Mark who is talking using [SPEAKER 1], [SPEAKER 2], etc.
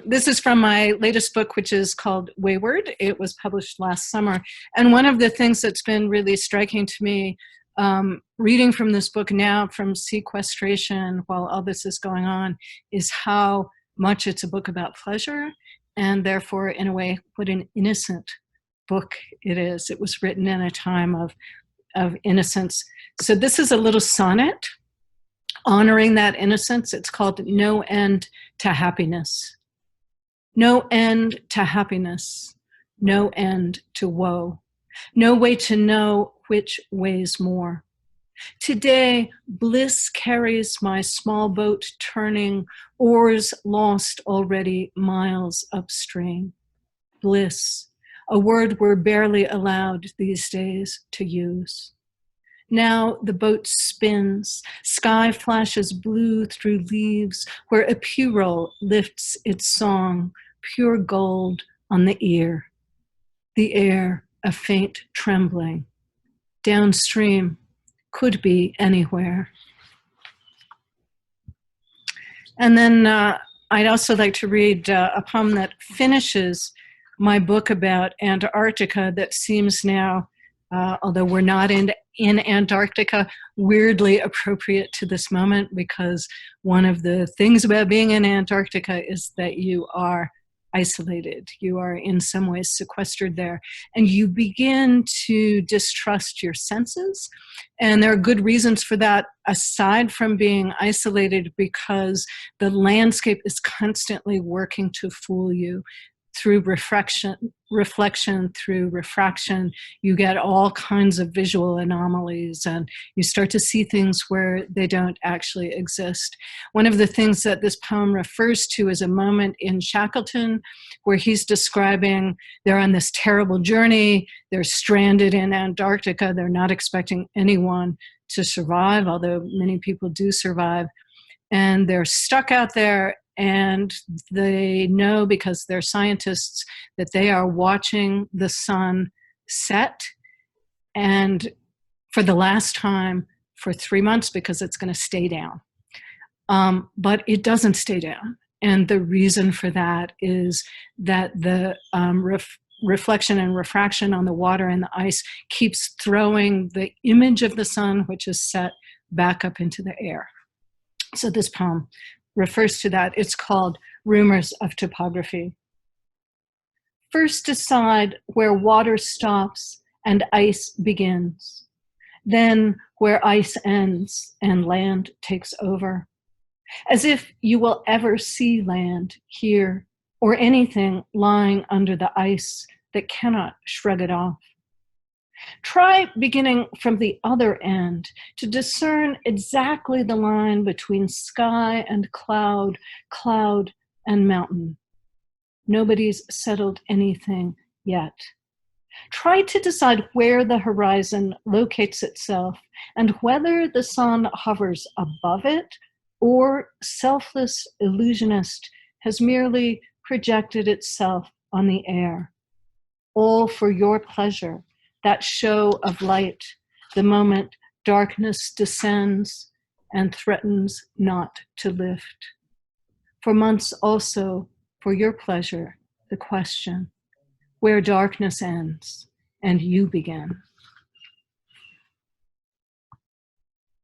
[SPEAKER 1] This is from my latest book, which is called Wayward. It was published last summer. And one of the things that's been really striking to me, reading from this book now from sequestration while all this is going on, is how much it's a book about pleasure, and therefore, in a way, what an innocent book it is. It was written in a time of innocence. So this is a little sonnet honoring that innocence. It's called No End to Happiness. No end to happiness, no end to woe, no way to know which weighs more. Today, bliss carries my small boat turning, oars lost already miles upstream. Bliss, a word we're barely allowed these days to use. Now the boat spins, sky flashes blue through leaves where a pewrol lifts its song, pure gold on the ear. The air, a faint trembling. Downstream, could be anywhere. And then I'd also like to read a poem that finishes my book about Antarctica that seems now, although we're not in Antarctica, weirdly appropriate to this moment, because one of the things about being in Antarctica is that you are isolated. You are in some ways sequestered there, and you begin to distrust your senses. And there are good reasons for that, aside from being isolated, because the landscape is constantly working to fool you. Through reflection, through refraction, you get all kinds of visual anomalies, and you start to see things where they don't actually exist. One of the things that this poem refers to is a moment in Shackleton where he's describing they're on this terrible journey, they're stranded in Antarctica, they're not expecting anyone to survive, although many people do survive, and they're stuck out there. And they know, because they're scientists, that they are watching the sun set, and for the last time for 3 months, because it's going to stay down. But it doesn't stay down. And the reason for that is that the reflection and refraction on the water and the ice keeps throwing the image of the sun, which is set, back up into the air. So this poem refers to that. It's called Rumors of Topography. First decide where water stops and ice begins, then where ice ends and land takes over, as if you will ever see land here or anything lying under the ice that cannot shrug it off. Try beginning from the other end to discern exactly the line between sky and cloud, cloud and mountain. Nobody's settled anything yet. Try to decide where the horizon locates itself and whether the sun hovers above it or selfless illusionist has merely projected itself on the air. All for your pleasure. That show of light, the moment darkness descends and threatens not to lift. For months also, for your pleasure, the question, where darkness ends and you begin.